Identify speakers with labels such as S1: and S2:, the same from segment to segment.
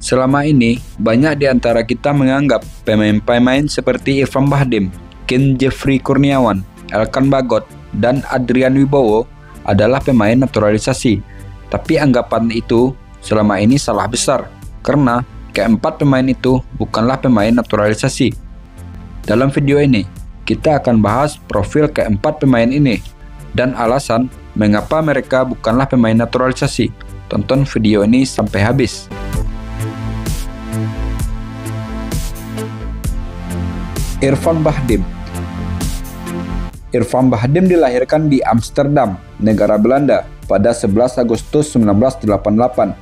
S1: Selama ini, banyak di antara kita menganggap pemain-pemain seperti Irfan Bahdim, Ken Jeffrey Kurniawan, Elkan Bagot, dan Adrian Wibowo adalah pemain naturalisasi. Tapi anggapan itu selama ini salah besar, karena keempat pemain itu bukanlah pemain naturalisasi. Dalam video ini, kita akan bahas profil keempat pemain ini, dan alasan mengapa mereka bukanlah pemain naturalisasi. Tonton video ini sampai habis. Irfan Bahdim. Irfan Bahdim dilahirkan di Amsterdam, negara Belanda, pada 11 Agustus 1988.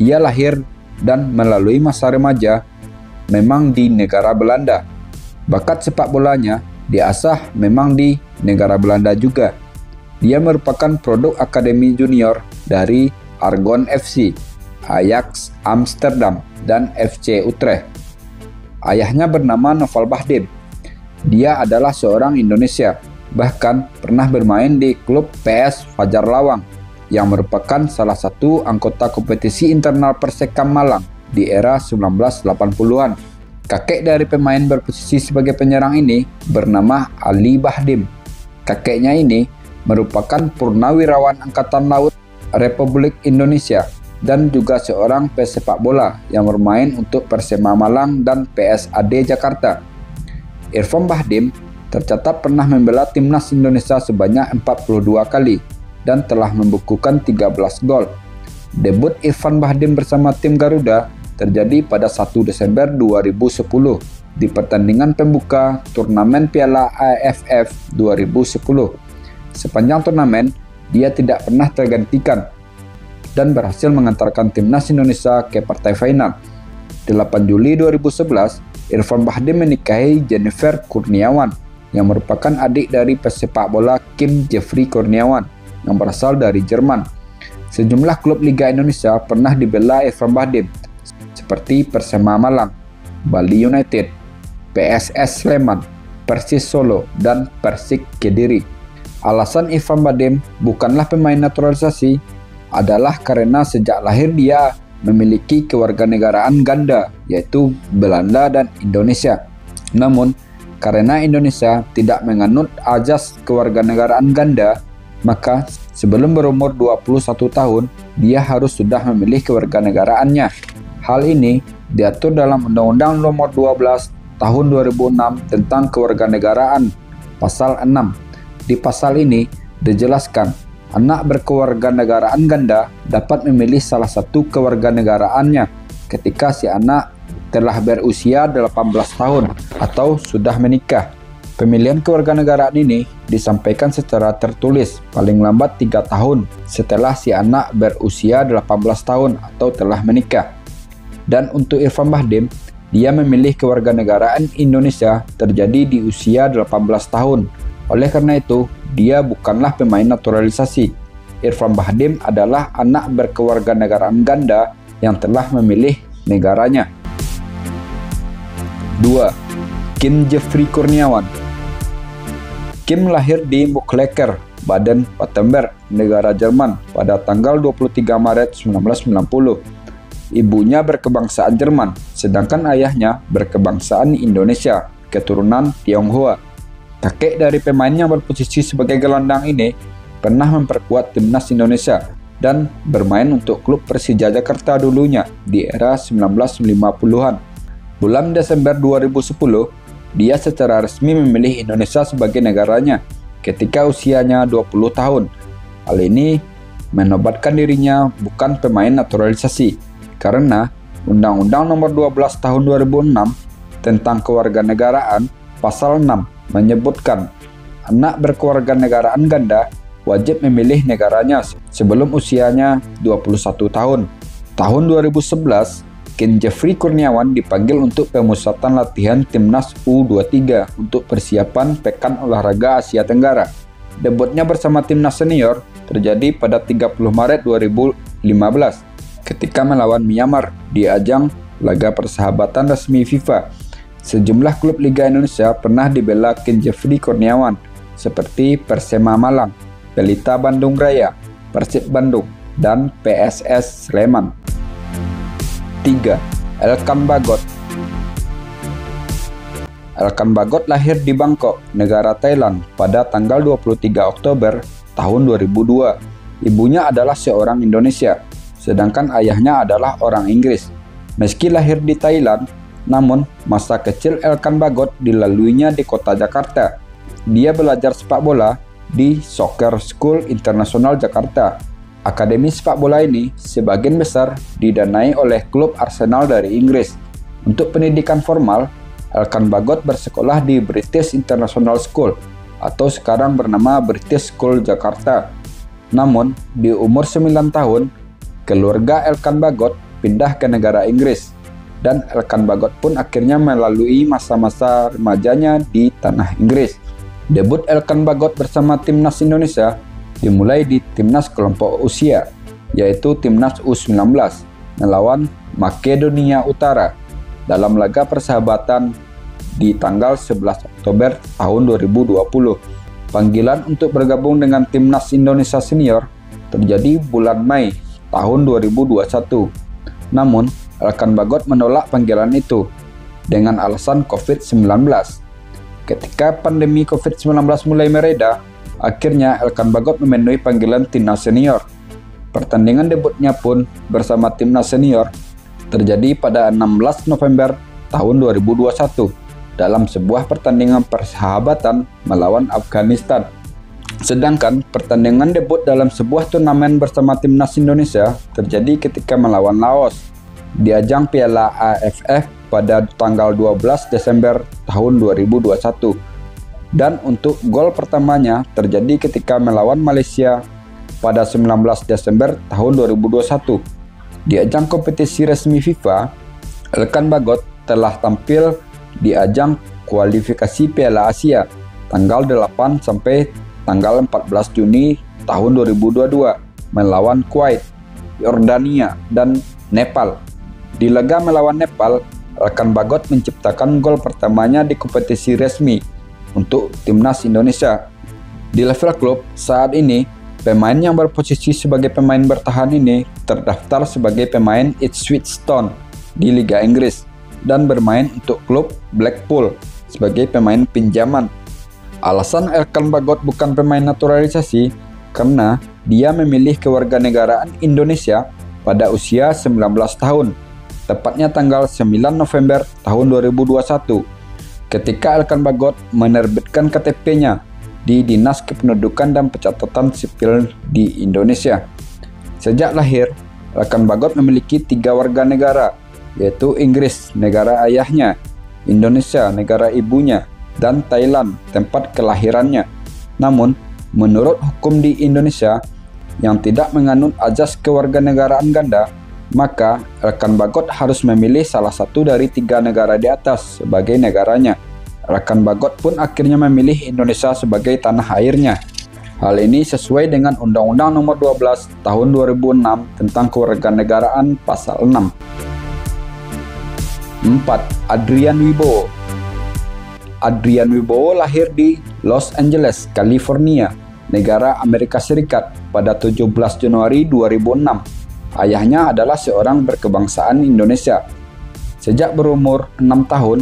S1: Dia lahir dan melalui masa remaja memang di negara Belanda. Bakat sepak bolanya diasah memang di negara Belanda juga. Dia merupakan produk akademi junior dari Argon FC, Ajax Amsterdam, dan FC Utrecht. Ayahnya bernama Noval Bahdim. Dia adalah seorang Indonesia, bahkan pernah bermain di klub PS Fajar Lawang, yang merupakan salah satu anggota kompetisi internal Persekam Malang di era 1980-an. Kakek dari pemain berposisi sebagai penyerang ini bernama Ali Bahdim. Kakeknya ini merupakan purnawirawan Angkatan Laut Republik Indonesia dan juga seorang pesepak bola yang bermain untuk Persema Malang dan PSAD Jakarta. Irfan Bahdim tercatat pernah membela timnas Indonesia sebanyak 42 kali dan telah membukukan 13 gol. Debut Irfan Bahdim bersama tim Garuda terjadi pada 1 Desember 2010 di pertandingan pembuka turnamen Piala AFF 2010. Sepanjang turnamen, dia tidak pernah tergantikan dan berhasil mengantarkan timnas Indonesia ke partai final. 8 Juli 2011, Irfan Bahdim menikahi Jennifer Kurniawan yang merupakan adik dari pesepak bola Ken Jeffrey Kurniawan yang berasal dari Jerman. Sejumlah klub Liga Indonesia pernah dibela Irfan Bahdim seperti Persema Malang, Bali United, PSS Sleman, Persis Solo, dan Persik Kediri. Alasan Irfan Bahdim bukanlah pemain naturalisasi adalah karena sejak lahir dia memiliki kewarganegaraan ganda, yaitu Belanda dan Indonesia. Namun, karena Indonesia tidak menganut azas kewarganegaraan ganda, maka sebelum berumur 21 tahun, dia harus sudah memilih kewarganegaraannya. Hal ini diatur dalam Undang-Undang Nomor 12 Tahun 2006 tentang Kewarganegaraan, Pasal 6. Di pasal ini dijelaskan, anak berkewarganegaraan ganda dapat memilih salah satu kewarganegaraannya ketika si anak telah berusia 18 tahun atau sudah menikah. Pemilihan kewarganegaraan ini disampaikan secara tertulis paling lambat 3 tahun setelah si anak berusia 18 tahun atau telah menikah. Dan untuk Irfan Bahdim, dia memilih kewarganegaraan Indonesia terjadi di usia 18 tahun. Oleh karena itu, dia bukanlah pemain naturalisasi. Irfan Bahdim adalah anak berkewarganegaraan ganda yang telah memilih negaranya. 2. Ken Jeffrey Kurniawan. Kim lahir di Buchlecker, Baden-Württemberg, negara Jerman pada tanggal 23 Maret 1990. Ibunya berkebangsaan Jerman, sedangkan ayahnya berkebangsaan Indonesia, keturunan Tionghoa. Kakek dari pemain yang berposisi sebagai gelandang ini pernah memperkuat timnas Indonesia dan bermain untuk klub Persija Jakarta dulunya di era 1950-an. Bulan Desember 2010, dia secara resmi memilih Indonesia sebagai negaranya ketika usianya 20 tahun. Hal ini menobatkan dirinya bukan pemain naturalisasi karena Undang-Undang Nomor 12 Tahun 2006 tentang Kewarganegaraan Pasal 6 menyebutkan anak berkewarganegaraan ganda wajib memilih negaranya sebelum usianya 21 tahun. Tahun 2011, Ken Jeffrey Kurniawan dipanggil untuk pemusatan latihan timnas U23 untuk persiapan Pekan Olahraga Asia Tenggara. Debutnya bersama timnas senior terjadi pada 30 Maret 2015 ketika melawan Myanmar di ajang laga persahabatan resmi FIFA. Sejumlah klub Liga Indonesia pernah dibela Ken Jeffrey Kurniawan seperti Persema Malang, Pelita Bandung Raya, Persib Bandung, dan PSS Sleman. 3. Elkan Bagot. Elkan Bagot lahir di Bangkok, negara Thailand pada tanggal 23 Oktober tahun 2002. Ibunya adalah seorang Indonesia, sedangkan ayahnya adalah orang Inggris. Meski lahir di Thailand, namun masa kecil Elkan Bagot dilaluinya di kota Jakarta. Dia belajar sepak bola di Soccer School International Jakarta. Akademi sepak bola ini sebagian besar didanai oleh klub Arsenal dari Inggris. Untuk pendidikan formal, Elkan Bagot bersekolah di British International School atau sekarang bernama British School Jakarta. Namun, di umur 9 tahun, keluarga Elkan Bagot pindah ke negara Inggris dan Elkan Bagot pun akhirnya melalui masa-masa remajanya di tanah Inggris. Debut Elkan Bagot bersama timnas Indonesia dimulai di timnas kelompok usia, yaitu timnas U19 melawan Makedonia Utara dalam laga persahabatan di tanggal 11 Oktober tahun 2020. Panggilan untuk bergabung dengan timnas Indonesia senior terjadi bulan Mei tahun 2021. Namun, Elkan Bagot menolak panggilan itu dengan alasan COVID-19. Ketika pandemi COVID-19 mulai mereda, akhirnya Elkan Bagot memenuhi panggilan timnas senior. Pertandingan debutnya pun bersama timnas senior terjadi pada 16 November tahun 2021 dalam sebuah pertandingan persahabatan melawan Afghanistan. Sedangkan pertandingan debut dalam sebuah turnamen bersama timnas Indonesia terjadi ketika melawan Laos di ajang Piala AFF pada tanggal 12 Desember tahun 2021. Dan untuk gol pertamanya terjadi ketika melawan Malaysia pada 19 Desember tahun 2021. Di ajang kompetisi resmi FIFA, Elkan Bagot telah tampil di ajang kualifikasi Piala Asia tanggal 8 sampai tanggal 14 Juni tahun 2022 melawan Kuwait, Yordania, dan Nepal. Di laga melawan Nepal, Elkan Bagot menciptakan gol pertamanya di kompetisi resmi untuk timnas Indonesia. Di level klub, saat ini pemain yang berposisi sebagai pemain bertahan ini terdaftar sebagai pemain Ipswich Town di Liga Inggris dan bermain untuk klub Blackpool sebagai pemain pinjaman. Alasan Elkan Bagot bukan pemain naturalisasi karena dia memilih kewarganegaraan Indonesia pada usia 19 tahun, tepatnya tanggal 9 November tahun 2021, ketika Elkan Bagot menerbitkan KTP-nya di Dinas Kependudukan dan Pencatatan Sipil di Indonesia. Sejak lahir, Elkan Bagot memiliki 3 warga negara, yaitu Inggris, negara ayahnya, Indonesia, negara ibunya, dan Thailand, tempat kelahirannya. Namun, menurut hukum di Indonesia yang tidak menganut azas kewarganegaraan ganda, maka Elkan Bagot harus memilih salah satu dari 3 negara di atas sebagai negaranya. Elkan Bagot pun akhirnya memilih Indonesia sebagai tanah airnya. Hal ini sesuai dengan Undang-Undang Nomor 12 Tahun 2006 tentang Kewarganegaraan Pasal 6. 4. Adrian Wibowo. Adrian Wibowo lahir di Los Angeles, California, negara Amerika Serikat pada 17 Januari 2006. Ayahnya adalah seorang berkebangsaan Indonesia. Sejak berumur 6 tahun,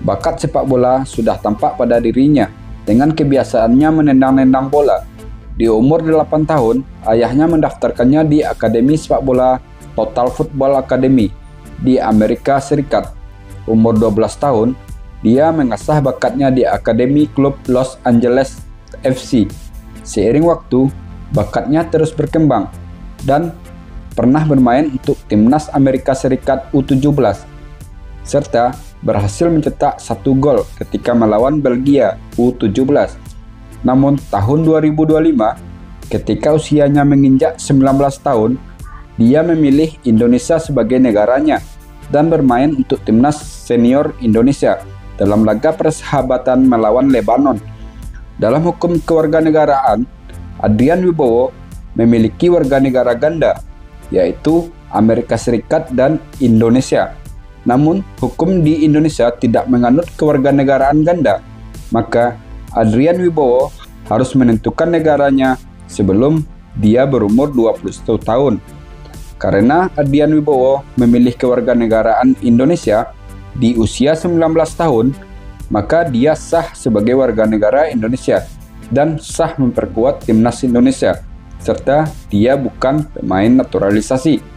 S1: bakat sepak bola sudah tampak pada dirinya dengan kebiasaannya menendang-nendang bola. Di umur 8 tahun, ayahnya mendaftarkannya di Akademi Sepak Bola Total Football Academy di Amerika Serikat. Umur 12 tahun, dia mengasah bakatnya di Akademi Klub Los Angeles FC. Seiring waktu, bakatnya terus berkembang dan pernah bermain untuk timnas Amerika Serikat U17 serta berhasil mencetak 1 gol ketika melawan Belgia U17. Namun tahun 2025, ketika usianya menginjak 19 tahun, dia memilih Indonesia sebagai negaranya dan bermain untuk timnas senior Indonesia dalam laga persahabatan melawan Lebanon. Dalam hukum kewarganegaraan, Adrian Wibowo memiliki warga negara ganda, yaitu Amerika Serikat dan Indonesia. Namun, hukum di Indonesia tidak menganut kewarganegaraan ganda, maka Adrian Wibowo harus menentukan negaranya sebelum dia berumur 21 tahun. Karena Ardian Wibowo memilih kewarganegaraan Indonesia di usia 19 tahun, maka dia sah sebagai warga negara Indonesia dan sah memperkuat timnas Indonesia, serta dia bukan pemain naturalisasi.